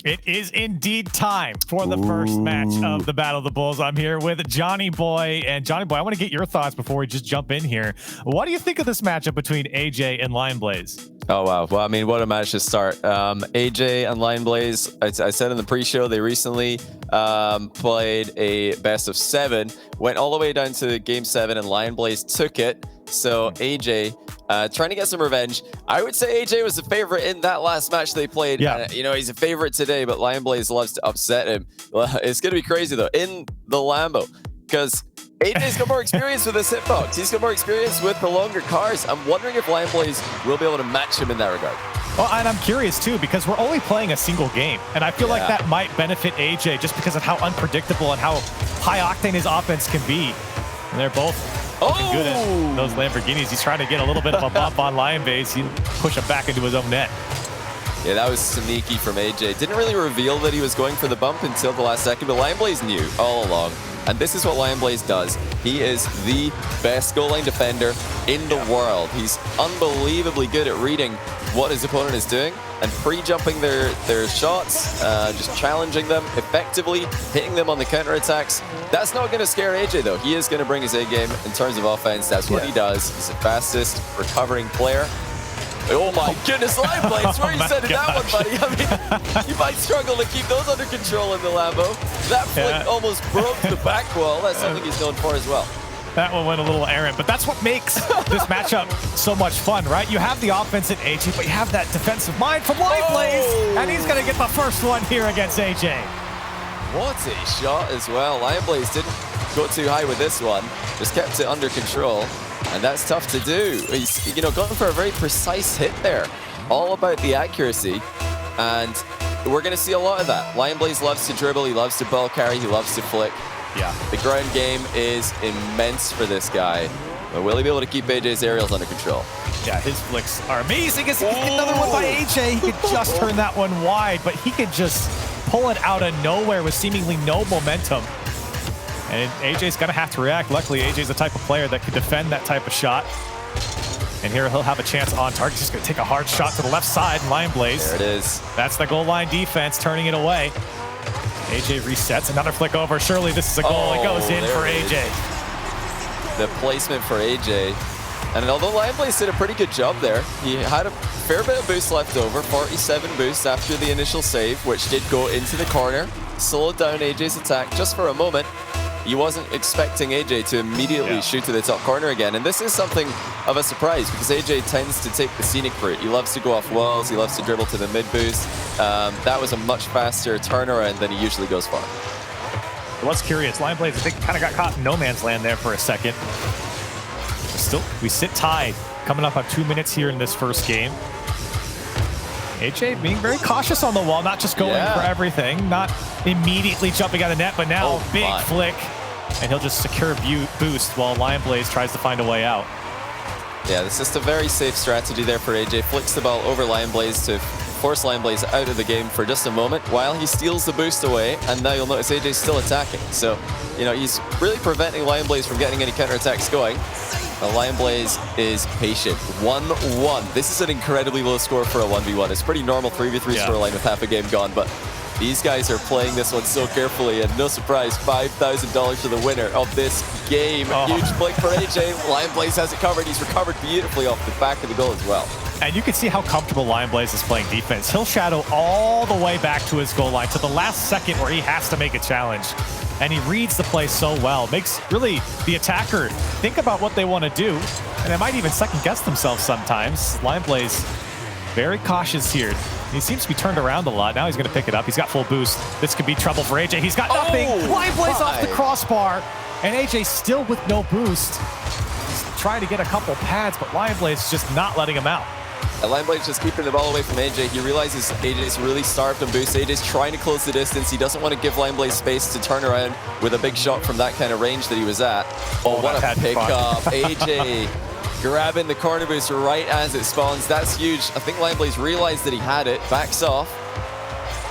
It is indeed time for the first match of the Battle of the Bulls. I'm here with Johnny Boy. And Johnny Boy, I want to get your thoughts before we just jump in here. What do you think of this matchup between AJ and LionBlaze? Oh, wow. Well, I mean, what a match to start. AJ and LionBlaze, I said in the pre-show, they recently played a best of 7, went all the way down to game 7, and LionBlaze took it. So AJ trying to get some revenge. I would say AJ was the favorite in that last match they played. Yeah. You know, he's a favorite today, but LionBlaze loves to upset him. Well, it's going to be crazy, though, in the Lambo, because AJ's got more experience with this hitbox. He's got more experience with the longer cars. I'm wondering if LionBlaze will be able to match him in that regard. Well, and I'm curious, too, because we're only playing a single game, and I feel like that might benefit AJ just because of how unpredictable and how high-octane his offense can be. And they're both looking good at those Lamborghinis. He's trying to get a little bit of a bump on LionBlaze. He push him back into his own net. Yeah, that was sneaky from AJ. Didn't really reveal that he was going for the bump until the last second, but LionBlaze knew all along. And this is what LionBlaze does. He is the best goal line defender in the world. He's unbelievably good at reading what his opponent is doing and pre-jumping their shots, just challenging them effectively, hitting them on the counterattacks. That's not going to scare AJ, though. He is going to bring his A game in terms of offense. That's what he does. He's the fastest recovering player. Oh my goodness, LionBlaze, where are you sending that one, buddy? I mean, you might struggle to keep those under control in the Lambo. That flick almost broke the back wall. That's something he's known for as well. That one went a little errant, but that's what makes this matchup so much fun, right? You have the offense in AJ, but you have that defensive mind from LionBlaze, and he's going to get the first one here against AJ. What a shot as well. LionBlaze didn't go too high with this one, just kept it under control. And that's tough to do. He's, you know, going for a very precise hit there. All about the accuracy. And we're going to see a lot of that. LionBlaze loves to dribble. He loves to ball carry. He loves to flick. Yeah. The ground game is immense for this guy. But will he be able to keep AJ's aerials under control? Yeah, his flicks are amazing. Another one by AJ. He could just turn that one wide, but he could just pull it out of nowhere with seemingly no momentum. And AJ's going to have to react. Luckily, AJ's the type of player that can defend that type of shot. And here he'll have a chance on target. He's just going to take a hard shot to the left side. LionBlaze. There it is. That's the goal line defense, turning it away. AJ resets. Another flick over. Surely this is a goal. It goes in for AJ. The placement for AJ. And although LionBlaze did a pretty good job there, he had a fair bit of boost left over. 47 boosts after the initial save, which did go into the corner. Slowed down AJ's attack just for a moment. He wasn't expecting AJ to immediately shoot to the top corner again. And this is something of a surprise because AJ tends to take the scenic route. He loves to go off walls. He loves to dribble to the mid boost. That was a much faster turnaround than he usually goes for. I was curious. LionBlaze, I think, kind of got caught in no man's land there for a second. Still, we sit tied. Coming up on 2 minutes here in this first game. AJ being very cautious on the wall, not just going for everything, not immediately jumping out of the net, but now big flick, and he'll just secure boost while LionBlaze tries to find a way out. Yeah, this is a very safe strategy there for AJ. Flicks the ball over LionBlaze to force LionBlaze out of the game for just a moment while he steals the boost away, and now you'll notice AJ's still attacking. So, you know, he's really preventing LionBlaze from getting any counterattacks going. LionBlaze is patient. 1-1. This is an incredibly low score for a 1v1. It's pretty normal 3v3 scoreline with half a game gone, but these guys are playing this one so carefully, and no surprise, $5,000 to the winner of this game. Huge blink for AJ. LionBlaze has it covered. He's recovered beautifully off the back of the goal as well. And you can see how comfortable LionBlaze is playing defense. He'll shadow all the way back to his goal line to the last second where he has to make a challenge. And he reads the play so well. Makes really the attacker think about what they want to do. And they might even second guess themselves sometimes. LionBlaze very cautious here. He seems to be turned around a lot. Now he's going to pick it up. He's got full boost. This could be trouble for AJ. He's got nothing. LionBlaze off the crossbar. And AJ still with no boost. He's trying to get a couple pads, but LionBlaze is just not letting him out. And LionBlaze just keeping the ball away from AJ. He realizes AJ's really starved on boost. AJ's trying to close the distance. He doesn't want to give LionBlaze space to turn around with a big shot from that kind of range that he was at. Oh, what a pickup. AJ grabbing the corner boost right as it spawns. That's huge. I think LionBlaze realized that he had it. Backs off.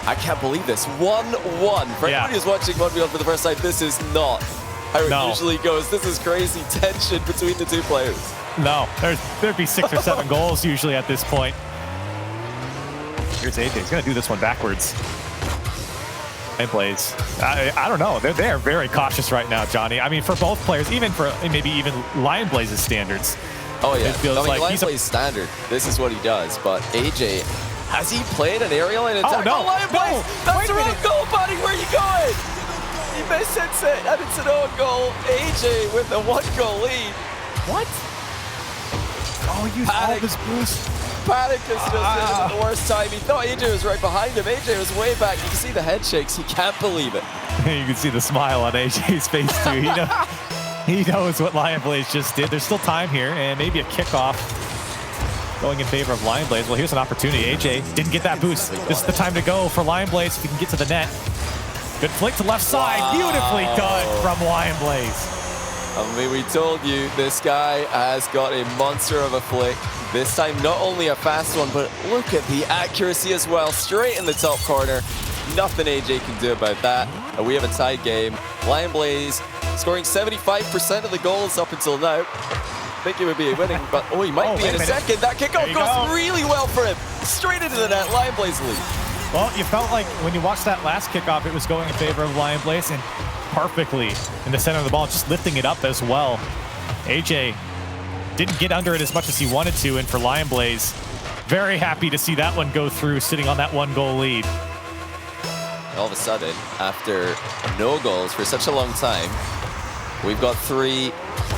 I can't believe this. 1-1. For anybody who's watching 1v1 for the first time, this is not how it usually goes. This is crazy tension between the two players. No, there'd be 6 or 7 goals usually at this point. Here's AJ. He's going to do this one backwards. LionBlaze, I don't know. They're very cautious right now, Johnny. I mean, for both players, even for maybe even LionBlaze's standards. Oh yeah, it feels I mean, like LionBlaze standard. This is what he does. But AJ, has he played an aerial in attack? Oh no, LionBlaze, that's the wrong goal, buddy. Where are you going? He mishits it, and it's an own goal. AJ with a 1-goal lead. What? Oh, you all this boost. Panic is just at the worst time. He thought AJ was right behind him. AJ was way back. You can see the head shakes. He can't believe it. You can see the smile on AJ's face too. He knows what LionBlaze just did. There's still time here, and maybe a kickoff going in favor of LionBlaze. Well, here's an opportunity. AJ didn't get that boost. This is the time to go for LionBlaze if he can get to the net. Good flick to left side. Wow. Beautifully done from LionBlaze. I mean, we told you this guy has got a monster of a flick. This time, not only a fast one, but look at the accuracy as well. Straight in the top corner. Nothing AJ can do about that. And we have a tied game. LionBlaze scoring 75% of the goals up until now. I think he would be winning, but he might be in a second. That kickoff goes really well for him. Straight into the net, LionBlaze lead. Well, you felt like when you watched that last kickoff, it was going in favor of LionBlaze, and perfectly in the center of the ball, just lifting it up as well. AJ didn't get under it as much as he wanted to, and for LionBlaze, very happy to see that one go through, sitting on that 1-goal lead. All of a sudden, after no goals for such a long time, we've got 3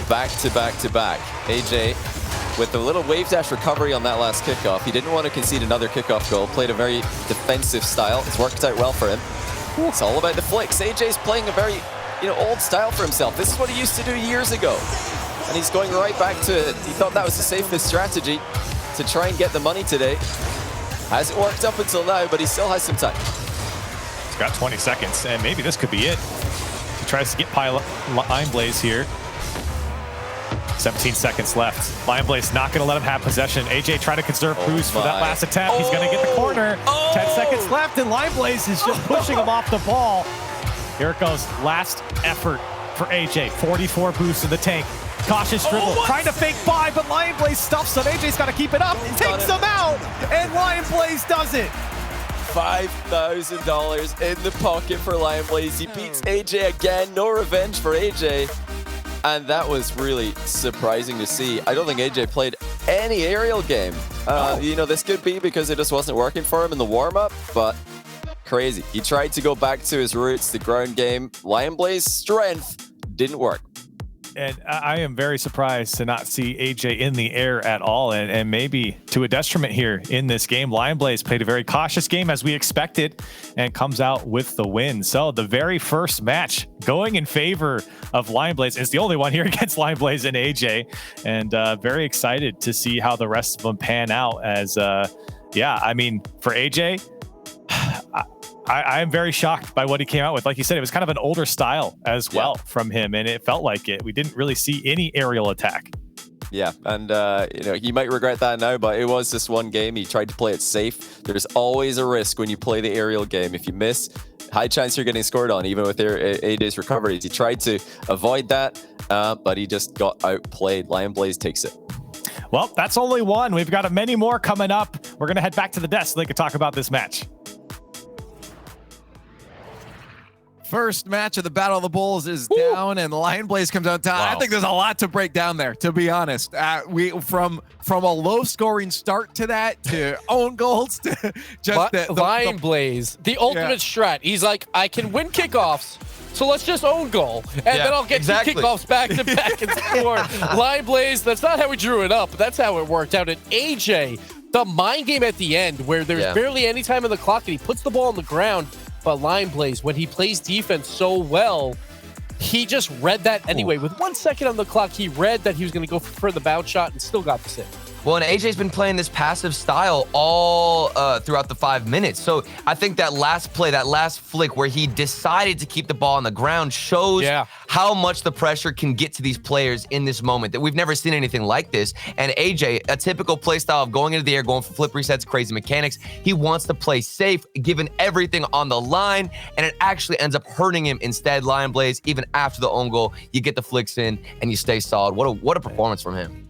back-to-back-to-back. AJ, with a little wave dash recovery on that last kickoff, he didn't want to concede another kickoff goal, played a very defensive style. It's worked out well for him. It's all about the flicks. AJ's playing a very, old style for himself. This is what he used to do years ago. And he's going right back to it. He thought that was the safest strategy to try and get the money today. Hasn't worked up until now, but he still has some time. He's got 20 seconds, and maybe this could be it. He tries to get LionBlaze here. 17 seconds left. LionBlaze not going to let him have possession. AJ trying to conserve boost for that last attempt. He's going to get the corner. 10 seconds left, and LionBlaze is just pushing him off the ball. Here it goes. Last effort for AJ. 44 boost in the tank. Cautious dribble. Trying to fake by, but LionBlaze stuffs him. AJ's got to keep it up. Takes him out, and LionBlaze does it. $5,000 in the pocket for LionBlaze. He beats AJ again. No revenge for AJ. And that was really surprising to see. I don't think AJ played any aerial game. This could be because it just wasn't working for him in the warm-up, but crazy. He tried to go back to his roots, the ground game. LionBlaze's strength didn't work. And I am very surprised to not see AJ in the air at all, and maybe to a detriment here in this game. LionBlaze played a very cautious game as we expected and comes out with the win. So the very first match going in favor of LionBlaze. It's the only one here against LionBlaze and AJ, and very excited to see how the rest of them pan out as, for AJ, I am very shocked by what he came out with. Like you said, it was kind of an older style as well from him, and it felt like it. We didn't really see any aerial attack. Yeah, and he might regret that now, but it was just one game. He tried to play it safe. There's always a risk when you play the aerial game. If you miss, high chance you're getting scored on, even with AJ's recoveries. He tried to avoid that, but he just got outplayed. LionBlaze takes it. Well, that's only one. We've got many more coming up. We're going to head back to the desk so they can talk about this match. First match of the Battle of the Bulls is down, and LionBlaze comes out top. Wow. I think there's a lot to break down there, to be honest. We from a low-scoring start to that to own goals to just LionBlaze, the ultimate strat. He's like, I can win kickoffs, so let's just own goal, and then I'll get 2 kickoffs back to back and score. LionBlaze, that's not how we drew it up, but that's how it worked out. And AJ, the mind game at the end, where there's barely any time on the clock, and he puts the ball on the ground. But LionBlaze, when he plays defense so well, he just read that anyway. With 1 second on the clock, he read that he was going to go for the bounce shot and still got the save. Well, and AJ's been playing this passive style all throughout the 5 minutes. So I think that last play, that last flick where he decided to keep the ball on the ground shows how much the pressure can get to these players in this moment. That we've never seen anything like this. And AJ, a typical play style of going into the air, going for flip resets, crazy mechanics. He wants to play safe, given everything on the line, and it actually ends up hurting him instead. LionBlaze, even after the own goal, you get the flicks in and you stay solid. What a performance from him.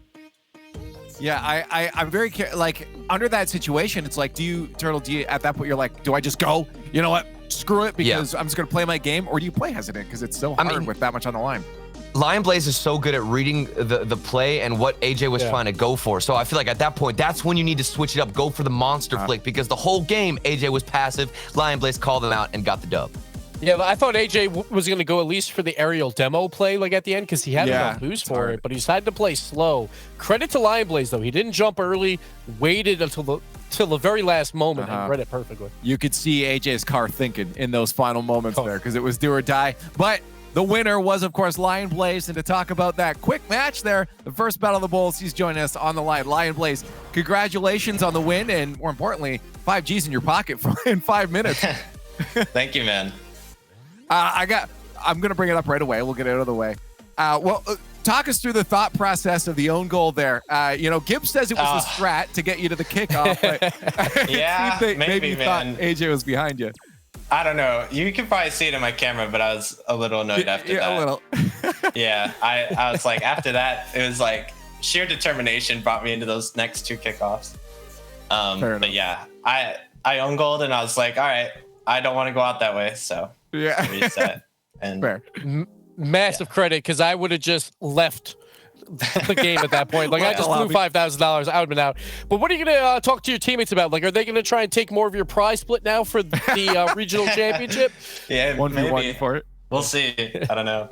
Yeah, I'm very like under that situation. It's like, Turtle, at that point you're like, do I just go? You know what? screw it because I'm just going to play my game, or do you play hesitant because it's so hard with that much on the line? LionBlaze is so good at reading the play and what AJ was trying to go for. So I feel like at that point, that's when you need to switch it up, go for the monster flick, because the whole game, AJ was passive. LionBlaze called them out and got the dub. Yeah, but I thought AJ was going to go at least for the aerial demo play like at the end because he had enough boost for it, but he decided to play slow. Credit to LionBlaze, though. He didn't jump early, waited until the very last moment and read it perfectly. You could see AJ's car thinking in those final moments there because it was do or die. But the winner was, of course, LionBlaze. And to talk about that quick match there, the first Battle of the Bulls, he's joining us on the line. LionBlaze, congratulations on the win. And more importantly, 5 Gs in your pocket in 5 minutes. Thank you, man. I'm going to bring it up right away. We'll get it out of the way. Talk us through the thought process of the own goal there. Gibbs says it was a strat to get you to the kickoff. But yeah, maybe you man. thought AJ was behind you. I don't know. You can probably see it in my camera, but I was a little annoyed after that. A little. Yeah, I was like, after that, it was like sheer determination brought me into those next 2 kickoffs. But yeah, I own gold, and I was like, all right, I don't want to go out that way, so reset. And fair. Massive credit, because I would have just left the game at that point. Like, I just blew $5,000. I would have been out. But what are you going to talk to your teammates about? Like, are they going to try and take more of your prize split now for the regional championship? Yeah, 1v1 for it. We'll see. I don't know.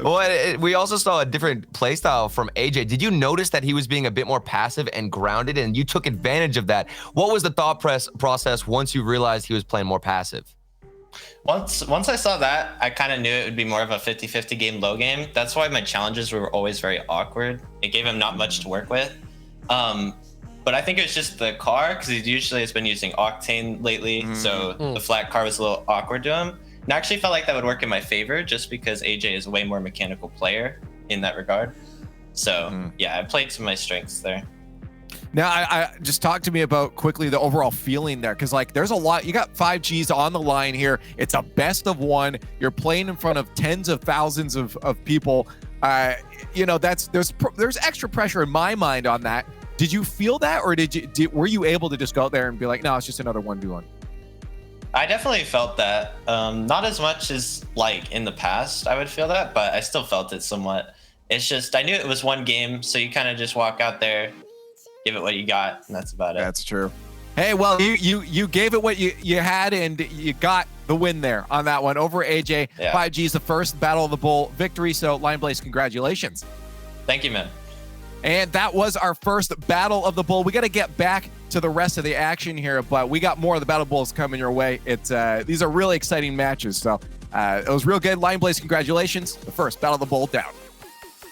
Well, we also saw a different playstyle from AJ. Did you notice that he was being a bit more passive and grounded, and you took advantage of that? What was the thought process once you realized he was playing more passive? Once I saw that, I kind of knew it would be more of a 50-50 game, low game. That's why my challenges were always very awkward. It gave him not much to work with. But I think it was just the car, because he usually has been using Octane lately, so the flat car was a little awkward to him. And I actually felt like that would work in my favor, just because AJ is a way more mechanical player in that regard. So yeah, I played to my strengths there. Now, I just talk to me about quickly the overall feeling there, because like there's a lot. You got 5 Gs on the line here. It's a best of 1. You're playing in front of tens of thousands of people. There's extra pressure in my mind on that. Did you feel that, or were you able to just go out there and be like, no, it's just another 1v1? I definitely felt that. Not as much as like in the past I would feel that, but I still felt it somewhat. It's just I knew it was one game, so you kind of just walk out there, give it what you got, and that's about it. That's true. Hey, well, you gave it what you had, and you got the win there on that one over AJ. Yeah. 5 Gs, the first Battle of the Bull victory. So LionBlaze, congratulations. Thank you, man. And that was our first Battle of the Bull. We got to get back to the rest of the action here, but we got more of the Battle Bulls coming your way. These are really exciting matches. So it was real good. LionBlaze, congratulations. The first Battle of the Bull down.